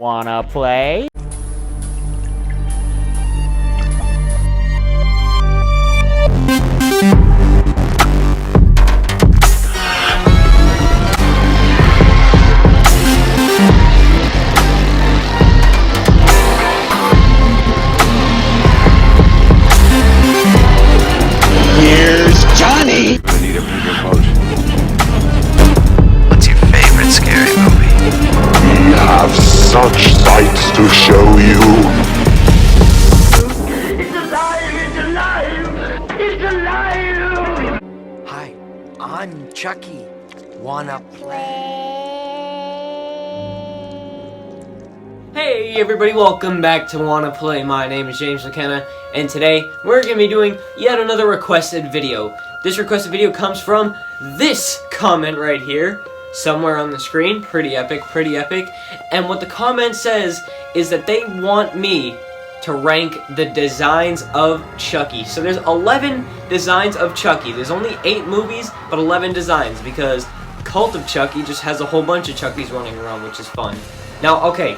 Wanna play? Here's Johnny! I need a bigger boat. What's your favorite scary movie? We have such sights to show you. It's alive! It's alive! It's alive! Hi, I'm Chucky. Wanna play? Hey everybody, welcome back to Wanna Play. My name is James McKenna, and today we're going to be doing yet another requested video. This requested video comes from this comment right here, somewhere on the screen. Pretty epic, pretty epic. And what the comment says is that they want me to rank the designs of Chucky. So there's 11 designs of Chucky. There's only 8 movies, but 11 designs, because Cult of Chucky just has a whole bunch of Chuckies running around, which is fun. Now, okay,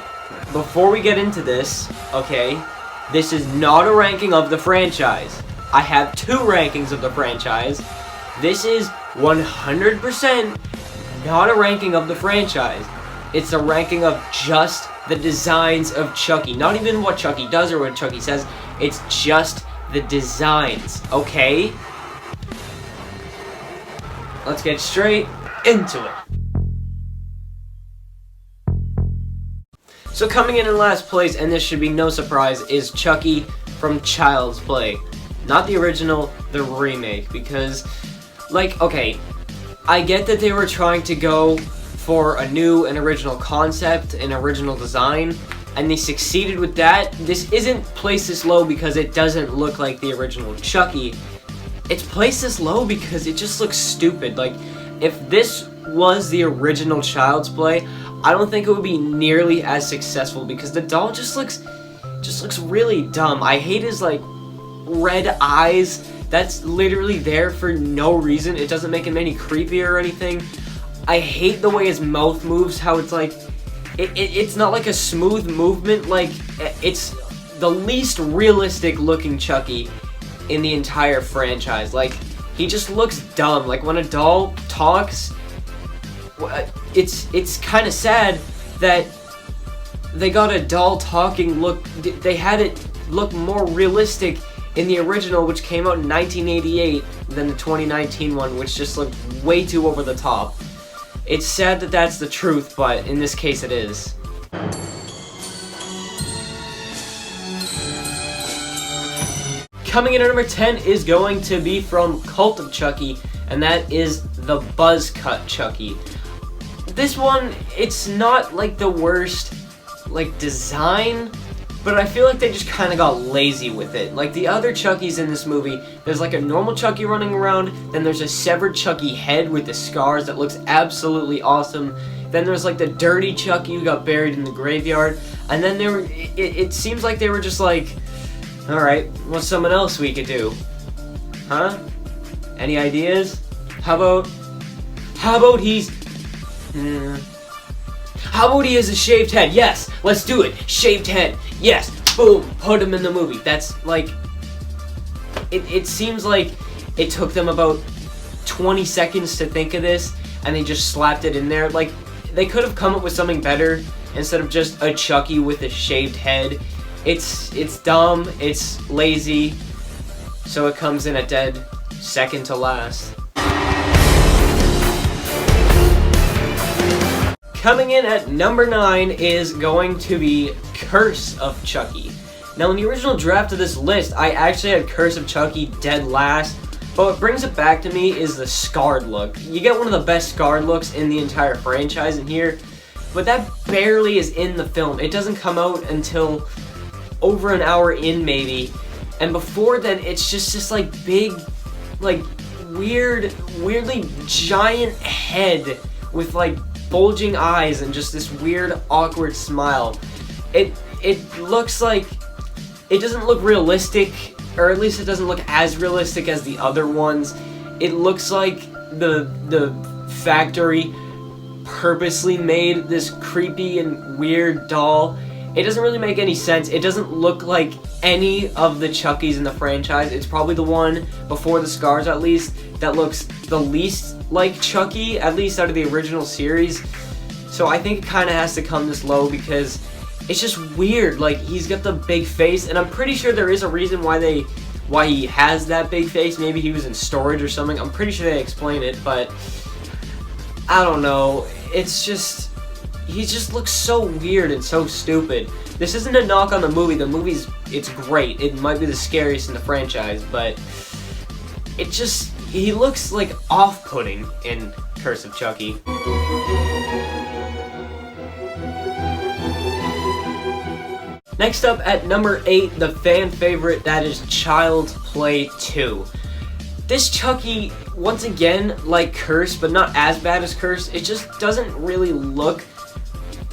before we get into this, okay, this is not a ranking of the franchise. I have 2 rankings of the franchise. This is 100% not a ranking of the franchise. It's a ranking of just the designs of Chucky. Not even what Chucky does or what Chucky says. It's just the designs, okay? Let's get straight into it. So coming in last place, and this should be no surprise, is Chucky from Child's Play. Not the original, the remake, because, like, okay, I get that they were trying to go for a new and original concept, an original design, and they succeeded with that. This isn't placed this low because it doesn't look like the original Chucky. It's placed this low because it just looks stupid. Like, if this was the original Child's Play, I don't think it would be nearly as successful because the doll just looks really dumb. I hate his, like, red eyes. That's literally there for no reason. It doesn't make him any creepier or anything. I hate the way his mouth moves, how it's like, it's not like a smooth movement. Like, it's the least realistic looking Chucky in the entire franchise. Like, he just looks dumb. Like, when a doll talks, it's kind of sad that they got a doll talking look. They had it look more realistic in the original, which came out in 1988, than the 2019 one, which just looked way too over the top. It's sad that that's the truth, but in this case it is. Coming in at number 10 is going to be from Cult of Chucky, and that is the Buzz Cut Chucky. This one, it's not like the worst, like, design, but I feel like they just kind of got lazy with it. Like, the other Chuckies in this movie, there's like a normal Chucky running around, then there's a severed Chucky head with the scars that looks absolutely awesome. Then there's like the Dirty Chucky who got buried in the graveyard, and then it seems like they were just like, alright, what's someone else we could do? Huh? Any ideas? How about he's... How about he has a shaved head? Yes, let's do it. Shaved head. Yes. Boom. Put him in the movie. That's like... It seems like it took them about 20 seconds to think of this, and they just slapped it in there. Like, they could have come up with something better instead of just a Chucky with a shaved head. It's dumb. It's lazy. So it comes in a dead second to last. Coming in at number 9 is going to be Curse of Chucky. Now, in the original draft of this list, I actually had Curse of Chucky dead last, but what brings it back to me is the scarred look. You get one of the best scarred looks in the entire franchise in here, but that barely is in the film. It doesn't come out until over an hour in, maybe, and before then, it's just like big, like, weirdly giant head with, like, bulging eyes and just this weird awkward smile. It looks like it doesn't look realistic, or at least it doesn't look as realistic as the other ones. It looks like the factory purposely made this creepy and weird doll. It doesn't really make any sense. It doesn't look like any of the Chuckies in the franchise. It's probably the one before the scars, at least, that looks the least like Chucky, at least out of the original series. So I think it kind of has to come this low because it's just weird. Like, he's got the big face, and I'm pretty sure there is a reason why he has that big face. Maybe he was in storage or something. I'm pretty sure they explain it, but I don't know. It's just, he just looks so weird and so stupid. This isn't a knock on the movie. The movie's, it's great. It might be the scariest in the franchise, but it just, he looks like off-putting in Curse of Chucky. Next up at number 8, the fan favorite, that is Child's Play 2. This Chucky, once again, like Curse, but not as bad as Curse. It just doesn't really look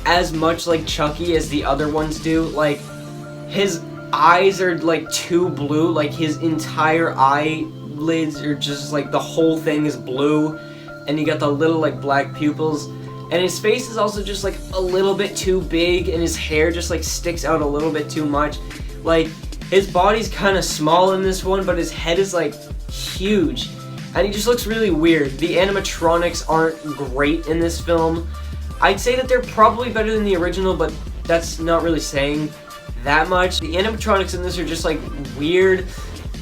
as much like Chucky as the other ones do. Like, his eyes are like too blue. Like, his entire eyelids are just like, the whole thing is blue, and you got the little like black pupils. And his face is also just like a little bit too big, and his hair just like sticks out a little bit too much. Like, his body's kind of small in this one, but his head is like huge, and he just looks really weird. The animatronics aren't great in this film. I'd say that they're probably better than the original, but that's not really saying that much. The animatronics in this are just like weird,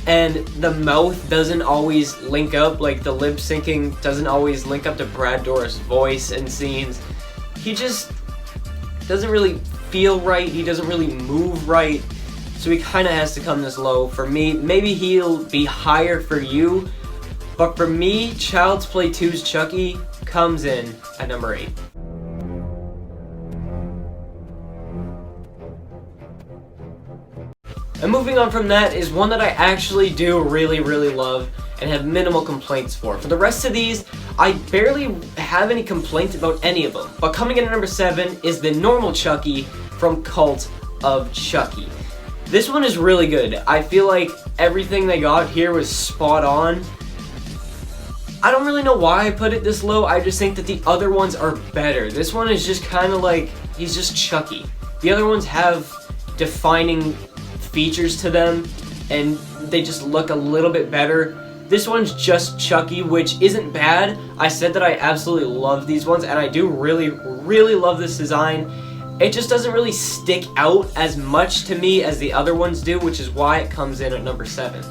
and the mouth doesn't always link up. Like, the lip syncing doesn't always link up to Brad Dourif's voice and scenes. He just doesn't really feel right. He doesn't really move right. So he kind of has to come this low for me. Maybe he'll be higher for you, but for me, Child's Play 2's Chucky comes in at number 8. And moving on from that is one that I actually do really love and have minimal complaints for. For the rest of these, I barely have any complaints about any of them. But coming in at number 7 is the normal Chucky from Cult of Chucky. This one is really good. I feel like everything they got here was spot on. I don't really know why I put it this low. I just think that the other ones are better. This one is just kind of like, he's just Chucky. The other ones have defining features to them, and they just look a little bit better. This one's just Chucky, which isn't bad. I said that I absolutely love these ones, and I do really love this design. It just doesn't really stick out as much to me as the other ones do, which is why it comes in at number 7.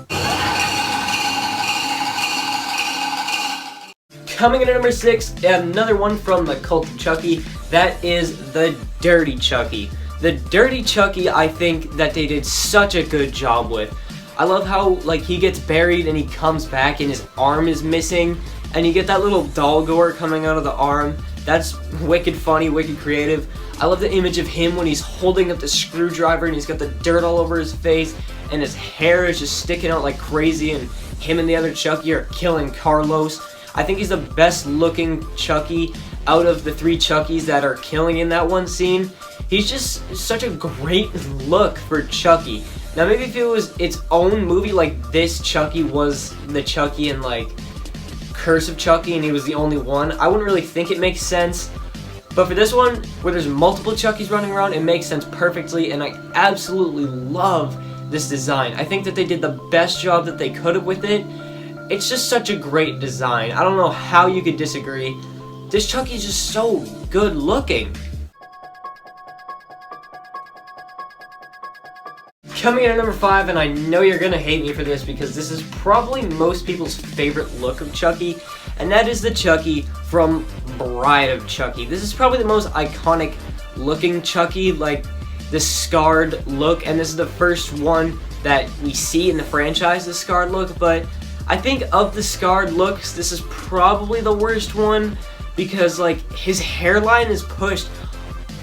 Coming in at number 6, another one from the Cult of Chucky, that is the Dirty Chucky. The Dirty Chucky, I think that they did such a good job with. I love how, like, he gets buried and he comes back and his arm is missing, and you get that little doll gore coming out of the arm. That's wicked funny, wicked creative. I love the image of him when he's holding up the screwdriver and he's got the dirt all over his face and his hair is just sticking out like crazy, and him and the other Chucky are killing Carlos. I think he's the best looking Chucky out of the 3 Chuckies that are killing in that one scene. He's just such a great look for Chucky. Now, maybe if it was its own movie, like this Chucky was the Chucky in like Curse of Chucky and he was the only one, I wouldn't really think it makes sense. But for this one, where there's multiple Chuckies running around, it makes sense perfectly, and I absolutely love this design. I think that they did the best job that they could have with it. It's just such a great design. I don't know how you could disagree. This Chucky is just so good looking. Coming in at number 5, and I know you're gonna hate me for this because this is probably most people's favorite look of Chucky, and that is the Chucky from Bride of Chucky. This is probably the most iconic looking Chucky, like the scarred look, and this is the first one that we see in the franchise, the scarred look. But I think of the scarred looks, this is probably the worst one because, like, his hairline is pushed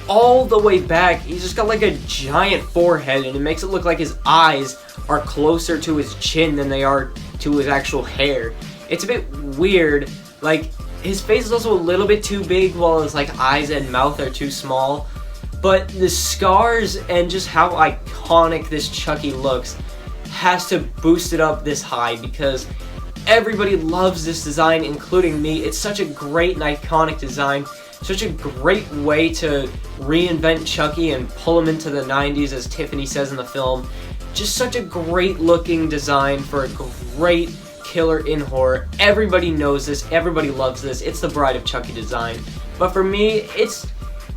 all the way back. He's just got like a giant forehead, and it makes it look like his eyes are closer to his chin than they are to his actual hair. It's a bit weird. Like, his face is also a little bit too big while his like eyes and mouth are too small. But the scars and just how iconic this Chucky looks has to boost it up this high because everybody loves this design, including me. It's such a great and iconic design. such a great way to reinvent Chucky and pull him into the 90s, as Tiffany says in the film. Just such a great looking design for a great killer in horror. Everybody knows this, everybody loves this. It's the Bride of Chucky design. But for me, it's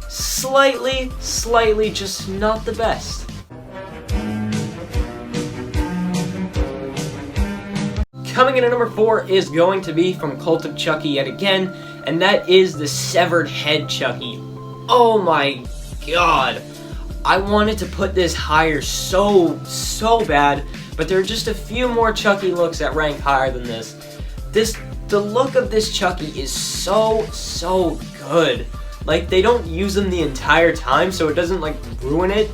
slightly just not the best. Coming in at number 4 is going to be from Cult of Chucky yet again, and that is the severed head Chucky. Oh my god. I wanted to put this higher so bad, but there are just a few more Chucky looks that rank higher than this. The look of this Chucky is so good. Like, they don't use them the entire time, so it doesn't like ruin it.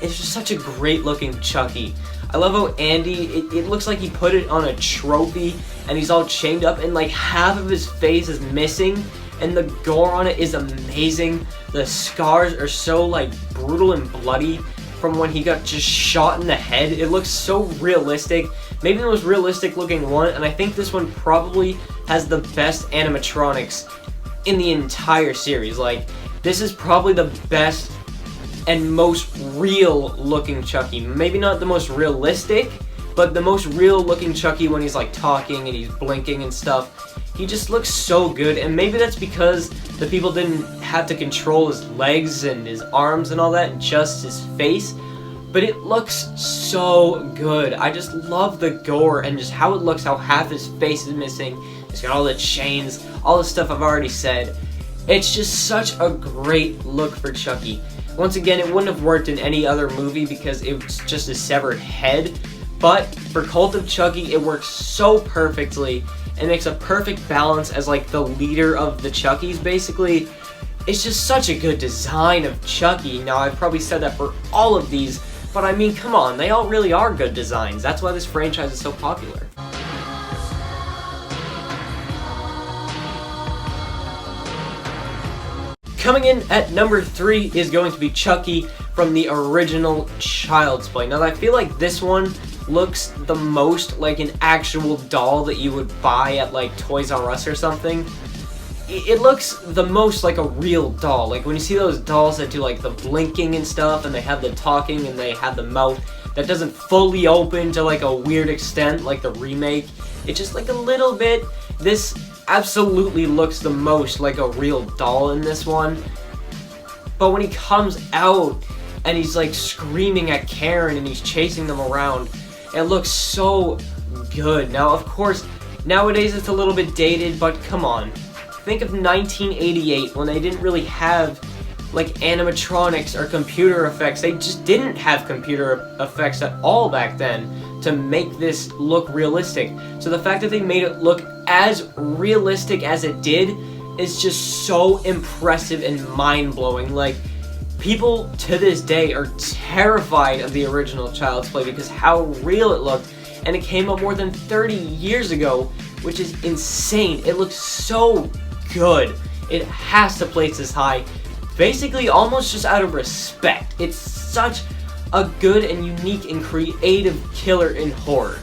It's just such a great looking Chucky. I love how Andy, it looks like he put it on a trophy and he's all chained up and like half of his face is missing, and the gore on it is amazing. The scars are so like brutal and bloody from when he got just shot in the head. It looks so realistic. Maybe the most realistic looking one, and I think this one probably has the best animatronics in the entire series. Like, this is probably the best and most real looking Chucky. Maybe not the most realistic, but the most real looking Chucky when he's like talking and he's blinking and stuff. He just looks so good, and maybe that's because the people didn't have to control his legs and his arms and all that, just his face. But it looks so good. I just love the gore and just how it looks, how half his face is missing. It's got all the chains, all the stuff I've already said. It's just such a great look for Chucky. Once again, it wouldn't have worked in any other movie because it's just a severed head. But for Cult of Chucky, it works so perfectly. It makes a perfect balance as like the leader of the Chuckies, basically. It's just such a good design of Chucky. Now, I've probably said that for all of these, but I mean, come on, they all really are good designs. That's why this franchise is so popular. Coming in at number 3 is going to be Chucky from the original Child's Play. Now, I feel like this one looks the most like an actual doll that you would buy at like Toys R Us or something. It looks the most like a real doll. Like when you see those dolls that do like the blinking and stuff, and they have the talking and they have the mouth that doesn't fully open to like a weird extent like the remake. It's just like a little bit. This absolutely looks the most like a real doll in this one. But when he comes out and he's like screaming at Karen and he's chasing them around, it looks so good. Now, of course, nowadays it's a little bit dated, but come on. Think of 1988 when they didn't really have like animatronics or computer effects. They just didn't have computer effects at all back then to make this look realistic. So the fact that they made it look as realistic as it did is just so impressive and mind-blowing. Like, people to this day are terrified of the original Child's Play because how real it looked, and it came out more than 30 years ago, which is insane. It looks so good. It has to place this high, basically almost just out of respect. It's such a good and unique and creative killer in horror.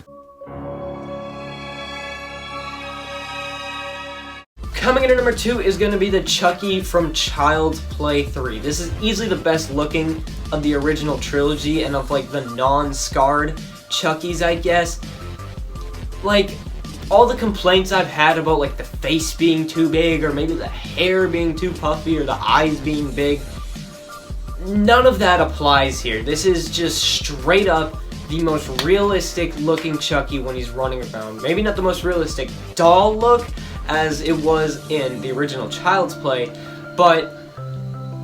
Coming in at number 2 is going to be the Chucky from Child's Play 3. This is easily the best looking of the original trilogy and of like the non-scarred Chuckies, I guess. Like, all the complaints I've had about like the face being too big, or maybe the hair being too puffy, or the eyes being big, none of that applies here. This is just straight up the most realistic looking Chucky when he's running around. Maybe not the most realistic doll look as it was in the original Child's Play, but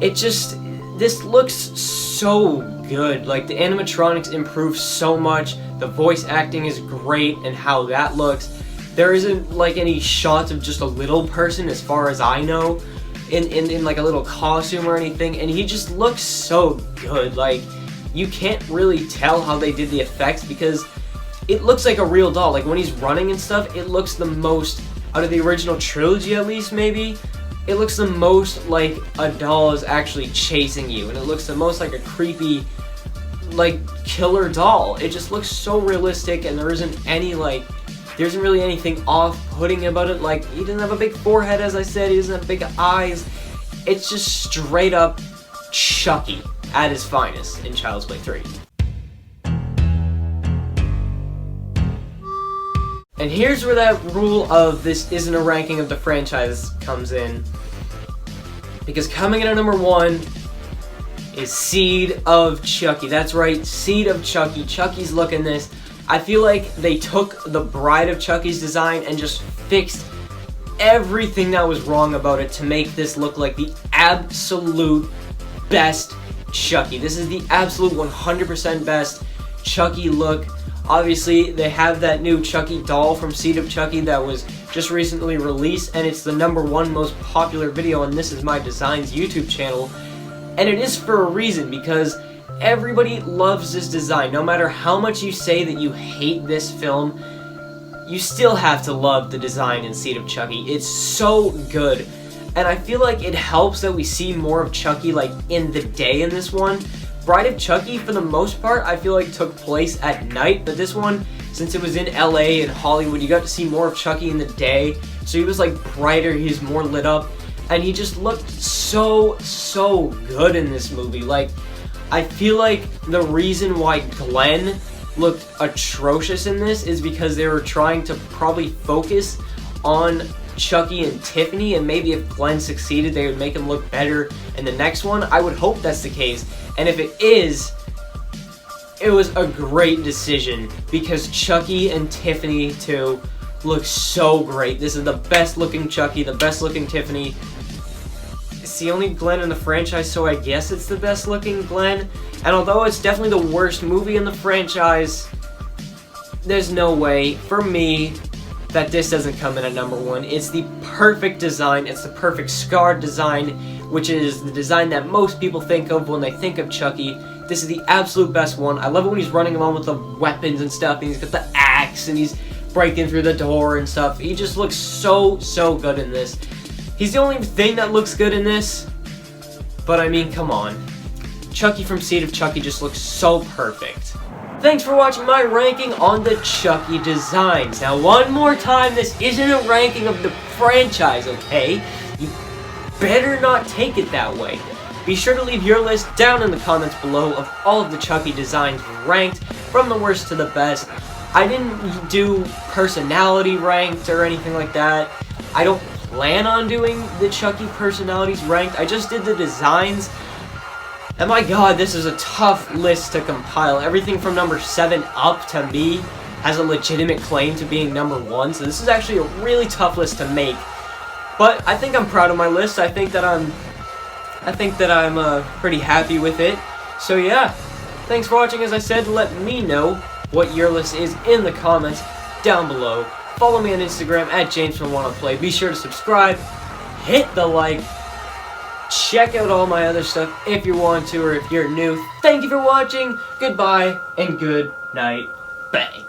it just, this looks so good. Like, the animatronics improve so much, the voice acting is great, and how that looks. There isn't like any shots of just a little person, as far as I know, in like a little costume or anything, and he just looks so good. Like, you can't really tell how they did the effects because it looks like a real doll. Like, when he's running and stuff, it looks the most, out of the original trilogy at least, maybe, it looks the most like a doll is actually chasing you, and it looks the most like a creepy, like, killer doll. It just looks so realistic, and there isn't any, like, There isn't really anything off-putting about it. Like, he doesn't have a big forehead, as I said. He doesn't have big eyes. It's just straight up Chucky at his finest in Child's Play 3. And here's where that rule of this isn't a ranking of the franchise comes in. Because coming in at number 1 is Seed of Chucky. That's right, Seed of Chucky. Chucky's look in this. I feel like they took the Bride of Chucky's design and just fixed everything that was wrong about it to make this look like the absolute best Chucky. This is the absolute 100% best Chucky look. Obviously, they have that new Chucky doll from Seed of Chucky that was just recently released, and it's the #1 most popular video on This Is My Designs YouTube channel. And it is for a reason, because everybody loves this design. No matter how much you say that you hate this film, you still have to love the design in Seed of Chucky. It's so good. And I feel like it helps that we see more of Chucky like in the day in this one. Bride of Chucky, for the most part, I feel like took place at night, but this one, since it was in LA and Hollywood, you got to see more of Chucky in the day, so he was like brighter, he was more lit up, and he just looked so good in this movie. Like, I feel like the reason why Glenn looked atrocious in this is because they were trying to probably focus on Chucky and Tiffany, and maybe if Glenn succeeded, they would make him look better in the next one. I would hope that's the case, and if it is, it was a great decision, because Chucky and Tiffany too look so great. This is the best looking Chucky, the best looking Tiffany. It's the only Glenn in the franchise, so I guess it's the best looking Glenn. And although it's definitely the worst movie in the franchise, there's no way, for me, that this doesn't come in at #1. It's the perfect design, it's the perfect scarred design, which is the design that most people think of when they think of Chucky. This is the absolute best one. I love it when he's running along with the weapons and stuff, and he's got the axe, and he's breaking through the door and stuff. He just looks so good in this. He's the only thing that looks good in this, but I mean, come on. Chucky from Seed of Chucky just looks so perfect. Thanks for watching my ranking on the Chucky designs. Now, one more time, this isn't a ranking of the franchise, okay? You better not take it that way. Be sure to leave your list down in the comments below of all of the Chucky designs ranked from the worst to the best. I didn't do personality ranked or anything like that. I don't plan on doing the Chucky personalities ranked. I just did the designs. And my god, this is a tough list to compile. Everything from number 7 up to me has a legitimate claim to being #1, so this is actually a really tough list to make. But I think I'm proud of my list. I think that I'm pretty happy with it. So yeah, thanks for watching. As I said, let me know what your list is in the comments down below. Follow me on Instagram at JamesFromWannaPlay. Be sure to subscribe, hit the like, check out all my other stuff if you want to or if you're new. Thank you for watching, goodbye, and good night. Bang.